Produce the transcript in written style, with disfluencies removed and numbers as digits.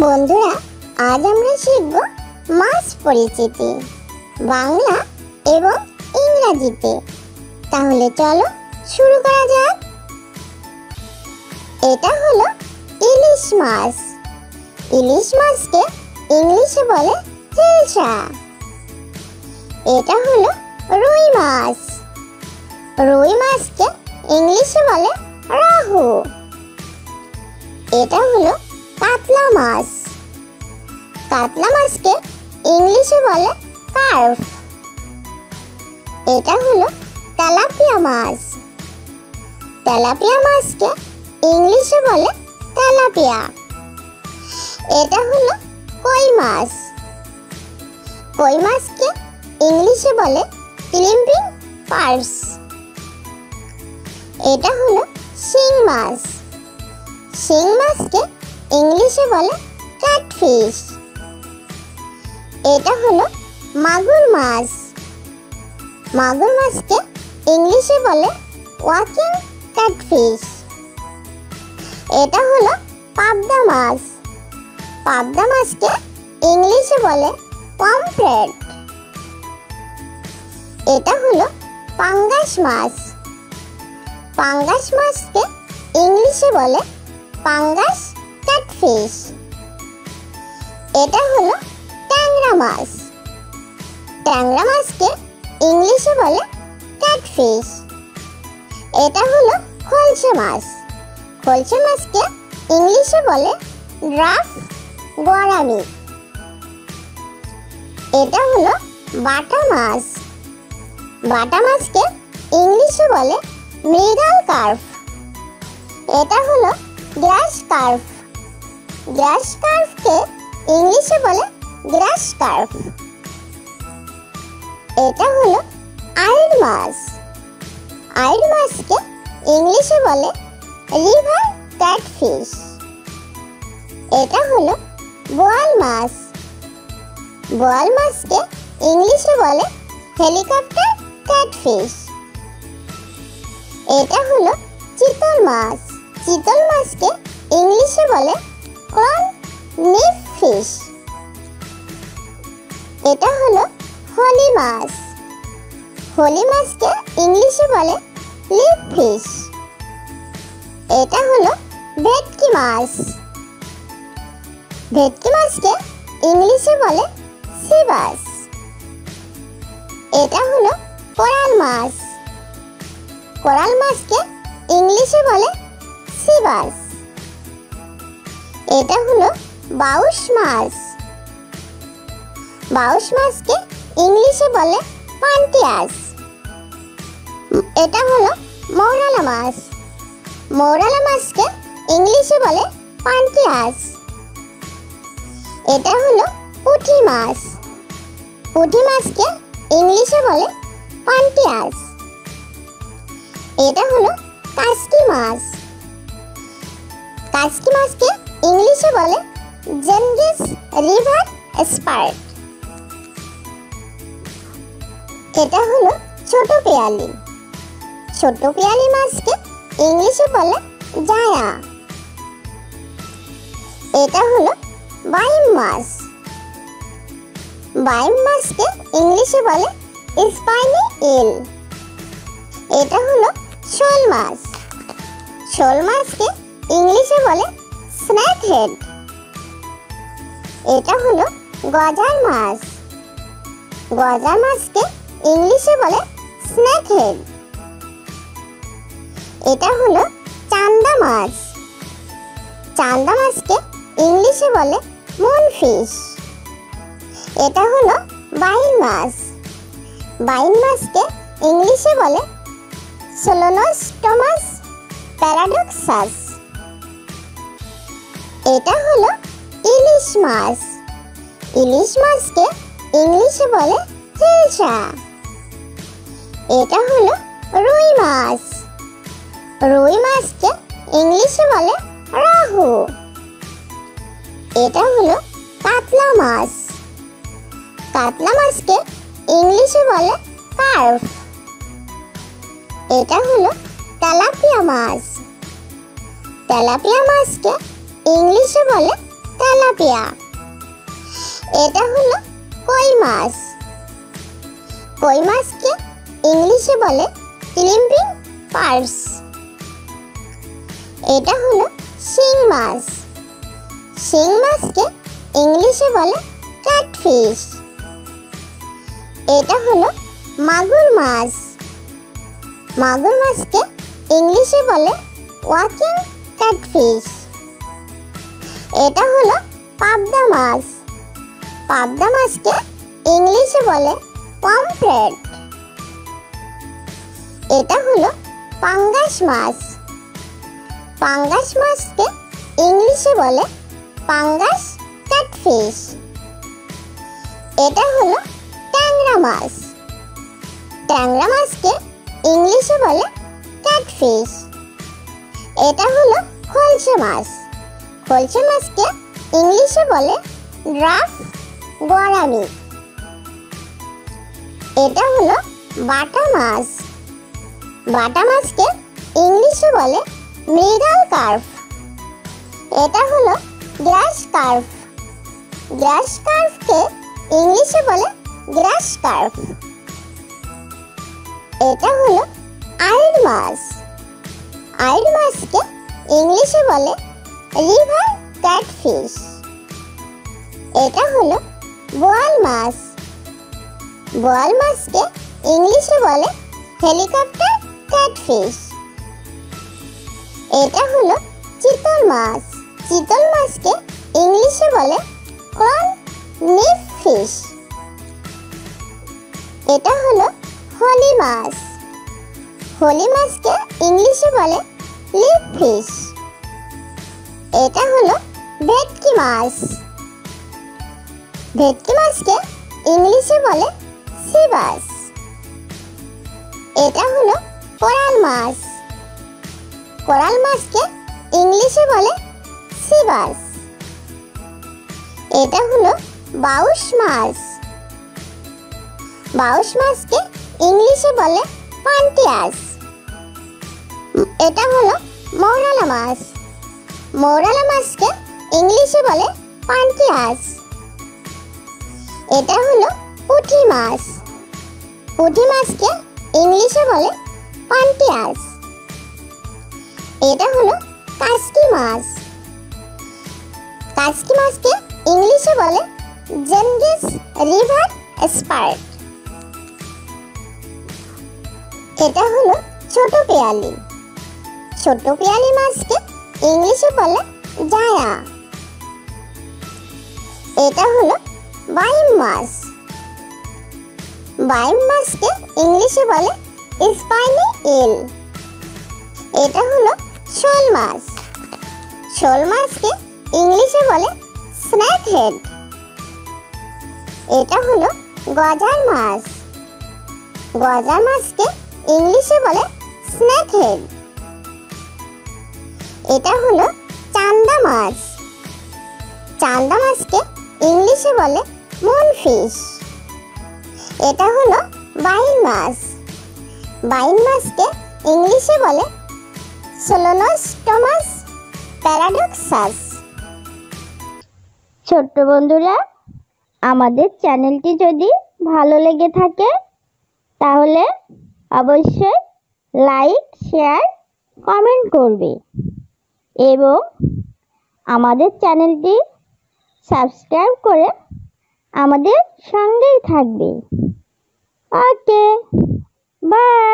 বন্ধুরা, আজ আমরা শিখব মাছ পরিচিতি বাংলা এবং ইংরেজিতে। তাহলে চলো শুরু করা যাক। এটা হলো ইলিশ মাছ। ইলিশ মাছকে ইংলিশে বলে হিলসা। এটা হলো রুই মাছ। রুই মাছকে ইংলিশে বলে রাহু। এটা হলো কাতলা মাছ। কাতলা মাছকে ইংলিশে বলে কার্প। এটা হলো তেলাপিয়া মাছ। তেলাপিয়া মাছকে ইংলিশে বলে তেলাপিয়া। এটা হলো কই মাছ। কই মাছকে ইংলিশে বলে ক্লিম্পিং পার্স। এটা হলো শিং মাছ। শিং মাছকে ইংলিশে বলে ক্যাটফিশ। এটা হলো মাগুর মাছ। মাগুর মাছকে ইংলিশে বলে ওয়াকিং ক্যাটফিশ। এটা হলো পাবদা মাছ। পাবদা মাছকে ইংলিশে বলে পমফ্রেট। এটা হলো পাঙ্গাস মাছ। পাঙ্গাস মাছকে ইংলিশে বলে পাঙ্গাস ক্যাটফিশ। এটা হলো ট্যাংরা মাছ। ট্যাংরা মাছকে ইংলিশে বলে ক্যাটফিশ। এটা হলো খলসে মাছ। খলসে মাছকে ইংলিশে বলে ড্রাফ গোরামি। এটা হলো বাটা মাছ। বাটা মাছকে ইংলিশে বলে মৃগাল কার্প। এটা হলো গ্রাস কার্প। গ্রাস কার্পকে ইংলিশে বলে গ্রাস কার্প। এটা হলো আইড় মাছ। আইড় মাছকে ইংলিশে বলে রিভার ক্যাটফিশ। এটা হলো বোয়াল মাছ। বোয়াল মাছকে ইংলিশে বলে হেলিকপ্টার ক্যাটফিশ। এটা হলো চিতল মাছ। চিতল মাছকে ইংলিশে বলে ক্রন নিফ ফিশ। এটা হলো হোলি মাছ। হোলি মাছকে ইংলিশে বলে লিপ ফিশ। এটা হলো ভেটকি মাছ। ভেটকি মাছকে ইংলিশে বলে সিবাস। এটা হলো কোরাল মাছ। কোরাল মাছকে ইংলিশে বলে সিবাস। এটা হলো বাউস মাছ। বাউস মাছকে ইংলিশে বলে পান্টিয়াস। এটা হলো মৌরালা মাছ। মৌরালা মাছকে ইংলিশে বলে পান্টিয়াস। এটা হলো পুঁটি মাছ। পুঁটি মাছকে ইংলিশে বলে পান্টিয়াস। এটা হলো কাসকি মাছ। কাসকি মাছকে ইংলিশে বলে জেনগিস রিভার স্পার্ট। এটা হলো ছোট পেয়ালি। ছোট পেয়ালি মাছকে ইংলিশে বলে জায়া। এটা হলো বাইম মাছ। বাইম মাছকে ইংলিশে বলে স্পাইনি ইল। এটা হলো শোল মাছ। শোল মাছকে ইংলিশে বলে স্নেক হেড। এটা হলো গজার মাছ। গজার মাছকে ইংলিশে বলে স্নেক হেড। এটা হলো চান্দা মাছ। চান্দা মাছকে ইংলিশে বলে মুনফিশ। এটা হলো বাইন মাছ। বাইন মাছকে ইংলিশে বলে সোলোনোস্টোমাস প্যারাডক্সাস। এটা হলো ইলিশ মাছ। ইলিশ মাছকে ইংলিশে বলে হিলসা। এটা হলো রুই মাছ। রুই মাছকে ইংলিশে বলে রাহু। এটা হলো কাতলা মাছ। কাতলা মাছকে ইংলিশে বলে কার্প। এটা হলো তেলাপিয়া মাছ। তেলাপিয়া মাছকে ইংলিশে বলে তেলাপিয়া। এটা হলো কই মাছ। কই মাছকে ইংলিশে বলে ক্লিম্পিং পার্স। এটা হলো শিং মাছ। শিং মাছকে ইংলিশে বলে ক্যাটফিশ। এটা হলো মাগুর মাছ। মাগুর মাছকে ইংলিশে বলে ওয়াকিং ক্যাটফিশ। এটা হলো পাবদা মাছ। পাবদা মাছকে ইংলিশে বলে পমফ্রেট। এটা হলো পাঙ্গাস মাছ। পাঙ্গাস মাছকে ইংলিশে বলে পাঙ্গাস ক্যাটফিশ। এটা হলো ট্যাংরা মাছ। ট্যাংরা মাছকে ইংলিশে বলে ক্যাটফিশ। এটা হলো খলসে মাছ। খলসে মাছকে ইংলিশে বলে ড্রাফ গোরামি। এটা হলো বাটা মাছ। বাটা মাছকে ইংলিশে বলে মৃগেল কার্প। এটা হলো গ্রাস কার্প। গ্রাস কার্পকে ইংলিশে বলে গ্রাস কার্প। এটা হলো আইড় মাছ। আইড় মাছকে ইংলিশে বলে রিভার ক্যাটফিশ। এটা হলো বোয়াল মাছ। বোয়াল মাছকে ইংলিশে বলে হেলিকপ্টার ক্যাটফিশ। এটা হলো চিতল মাছ। চিতল মাছকে ইংলিশে বলে ক্রন নিফ ফিশ। এটা হলো হোলি মাছ। হোলি মাছকে ইংলিশে বলে লিপ ফিশ। এটা হলো ভেটকি মাছ। ভেটকি মাছকে ইংলিশে বলে সি বাস। এটা হলো কোরাল মাছ। কোরাল মাছকে ইংলিশে বলে সি বাস। এটা হলো বাউস মাছ। বাউস মাছকে ইংলিশে বলে পান্টিয়াস। এটা হলো মৌরালা মাছ। মৌরালা মাছকে ইংলিশে বলে পান্টিয়াস। এটা হলো পুঁটি মাছ। পুঁটি মাছকে ইংলিশে বলে পান্টিয়াস। এটা হলো কাসকি মাছ। কাসকি মাছকে ইংলিশে বলে জেনগিস রিভার স্পার্ট। এটা হলো ছোট পেয়ালি। ছোট পেয়ালি মাছকে ইংলিশে বলে জায়া। এটা হলো বাইম মাছ। বাইম মাছকে ইংলিশে বলে স্পাইনি ইল। এটা হলো শোল মাছ। শোল মাছকে ইংলিশে বলে স্নেক হেড। এটা হলো গজার মাছ। গজার মাছকে ইংলিশে বলে স্নেক হেড। এটা হলো চান্দা মাছ। চান্দা মাছকে ইংলিশে বলে মুনফিশ। এটা হলো বাইন মাছ। বাইন মাছকে ইংলিশে বলে সোলোনোস্টোমাস প্যারাডক্সাস। ছোট্ট বন্ধুরা, আমাদের চ্যানেলটি যদি ভালো লেগে থাকে তাহলে অবশ্যই লাইক, শেয়ার, কমেন্ট করবে এবং আমাদের চ্যানেলটি সাবস্ক্রাইব করে আমাদের সঙ্গেই থাকবে। ওকে, বাই।